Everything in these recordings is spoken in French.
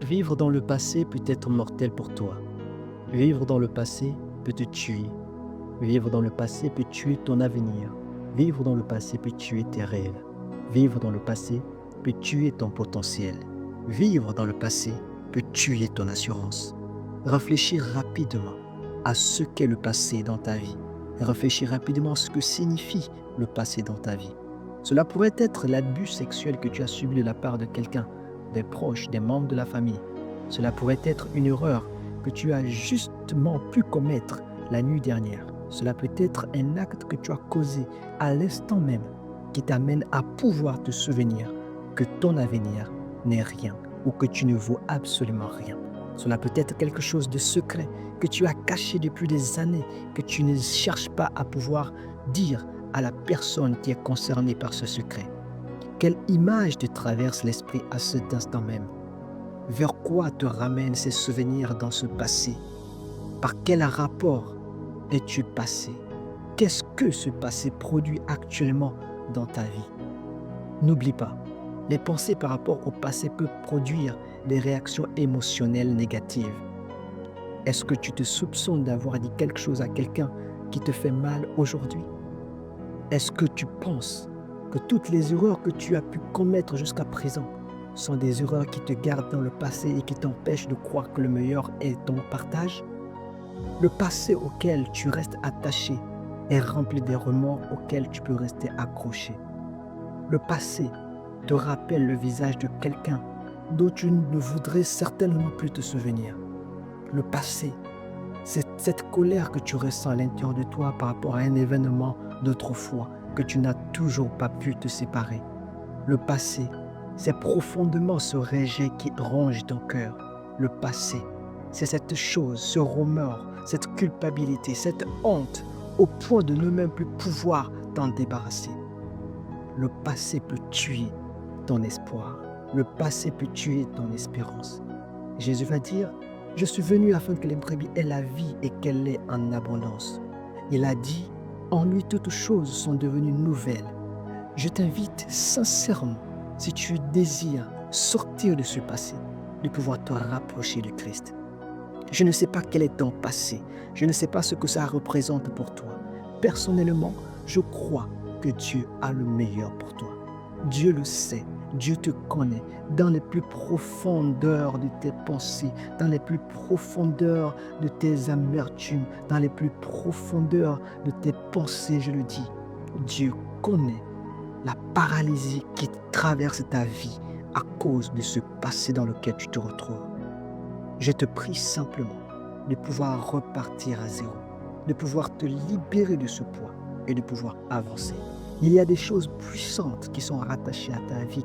Vivre dans le passé peut être mortel pour toi. Vivre dans le passé peut te tuer. Vivre dans le passé peut tuer ton avenir. Vivre dans le passé peut tuer tes rêves. Vivre dans le passé peut tuer ton potentiel. Vivre dans le passé peut tuer ton assurance. Réfléchis rapidement à ce qu'est le passé dans ta vie. Réfléchis rapidement à ce que signifie le passé dans ta vie. Cela pourrait être l'abus sexuel que tu as subi de la part de quelqu'un, des proches, des membres de la famille. Cela pourrait être une erreur que tu as justement pu commettre la nuit dernière. Cela peut être un acte que tu as causé à l'instant même qui t'amène à pouvoir te souvenir que ton avenir n'est rien ou que tu ne vaux absolument rien. Cela peut être quelque chose de secret que tu as caché depuis des années, que tu ne cherches pas à pouvoir dire à la personne qui est concernée par ce secret. Quelle image te traverse l'esprit à cet instant même? Vers quoi te ramènent ces souvenirs dans ce passé? Par quel rapport es-tu passé? Qu'est-ce que ce passé produit actuellement dans ta vie? N'oublie pas, les pensées par rapport au passé peuvent produire des réactions émotionnelles négatives. Est-ce que tu te soupçonnes d'avoir dit quelque chose à quelqu'un qui te fait mal aujourd'hui? Est-ce que tu penses que toutes les erreurs que tu as pu commettre jusqu'à présent sont des erreurs qui te gardent dans le passé et qui t'empêchent de croire que le meilleur est ton partage? Le passé auquel tu restes attaché est rempli des remords auxquels tu peux rester accroché. Le passé te rappelle le visage de quelqu'un dont tu ne voudrais certainement plus te souvenir. Le passé, c'est cette colère que tu ressens à l'intérieur de toi par rapport à un événement d'autrefois que tu n'as toujours pas pu te séparer. Le passé, c'est profondément ce rejet qui ronge ton cœur. Le passé, c'est cette chose, ce remords, cette culpabilité, cette honte, au point de ne même plus pouvoir t'en débarrasser. Le passé peut tuer ton espoir. Le passé peut tuer ton espérance. Jésus va dire, je suis venu afin que les brebis aient la vie et qu'elle l'ait en abondance. Il a dit, en lui toutes choses sont devenues nouvelles. Je t'invite sincèrement, si tu désires sortir de ce passé, de pouvoir te rapprocher de Christ. Je ne sais pas quel est ton passé. Je ne sais pas ce que ça représente pour toi. Personnellement, je crois que Dieu a le meilleur pour toi. Dieu le sait. Dieu te connaît dans les plus profondeurs de tes pensées, dans les plus profondeurs de tes amertumes, dans les plus profondeurs de tes pensées, je le dis. Dieu connaît la paralysie qui traverse ta vie à cause de ce passé dans lequel tu te retrouves. Je te prie simplement de pouvoir repartir à zéro, de pouvoir te libérer de ce poids et de pouvoir avancer. Il y a des choses puissantes qui sont rattachées à ta vie,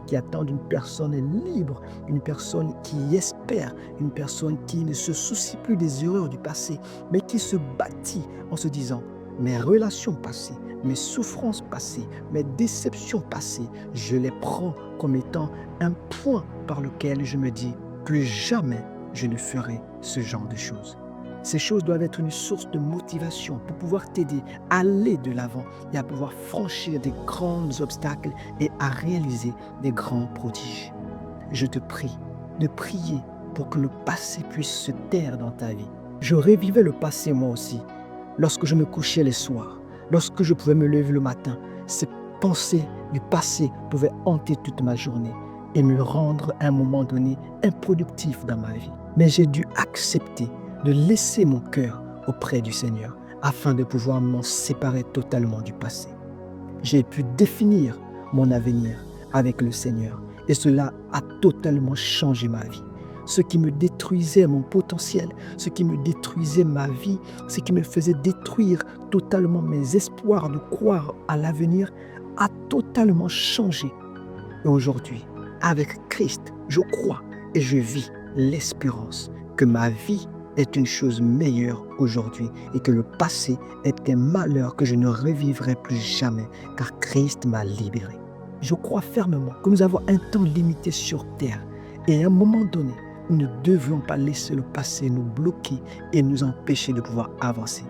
qui attendent une personne libre, une personne qui espère, une personne qui ne se soucie plus des erreurs du passé, mais qui se bâtit en se disant, mes relations passées, mes souffrances passées, mes déceptions passées, je les prends comme étant un point par lequel je me dis, plus jamais je ne ferai ce genre de choses. Ces choses doivent être une source de motivation pour pouvoir t'aider à aller de l'avant et à pouvoir franchir des grands obstacles et à réaliser des grands prodiges. Je te prie de prier pour que le passé puisse se taire dans ta vie. Je revivais le passé moi aussi. Lorsque je me couchais les soirs, lorsque je pouvais me lever le matin, ces pensées du passé pouvaient hanter toute ma journée et me rendre à un moment donné improductif dans ma vie. Mais j'ai dû accepter de laisser mon cœur auprès du Seigneur afin de pouvoir m'en séparer totalement du passé. J'ai pu définir mon avenir avec le Seigneur et cela a totalement changé ma vie. Ce qui me détruisait mon potentiel, ce qui me détruisait ma vie, ce qui me faisait détruire totalement mes espoirs de croire à l'avenir a totalement changé. Et aujourd'hui, avec Christ, je crois et je vis l'espérance que ma vie est une chose meilleure aujourd'hui et que le passé est un malheur que je ne revivrai plus jamais car Christ m'a libéré. Je crois fermement que nous avons un temps limité sur terre et à un moment donné, nous ne devions pas laisser le passé nous bloquer et nous empêcher de pouvoir avancer.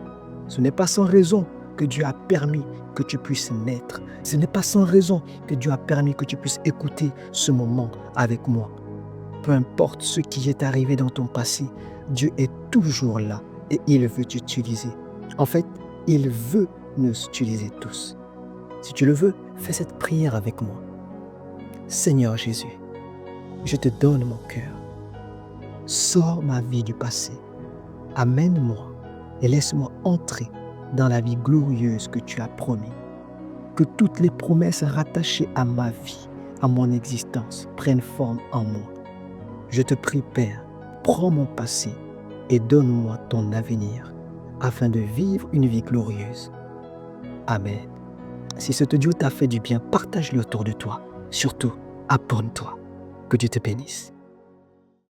Ce n'est pas sans raison que Dieu a permis que tu puisses naître. Ce n'est pas sans raison que Dieu a permis que tu puisses écouter ce moment avec moi. peu importe ce qui est arrivé dans ton passé, Dieu est toujours là et il veut t'utiliser. En fait, il veut nous utiliser tous. Si tu le veux, fais cette prière avec moi. Seigneur Jésus, je te donne mon cœur. Sors ma vie du passé. Amène-moi et laisse-moi entrer dans la vie glorieuse que tu as promis. Que toutes les promesses rattachées à ma vie, à mon existence, prennent forme en moi. Je te prie, Père, prends mon passé et donne-moi ton avenir afin de vivre une vie glorieuse. Amen. Si cet audio t'a fait du bien, partage-le autour de toi. Surtout, abonne-toi. Que Dieu te bénisse.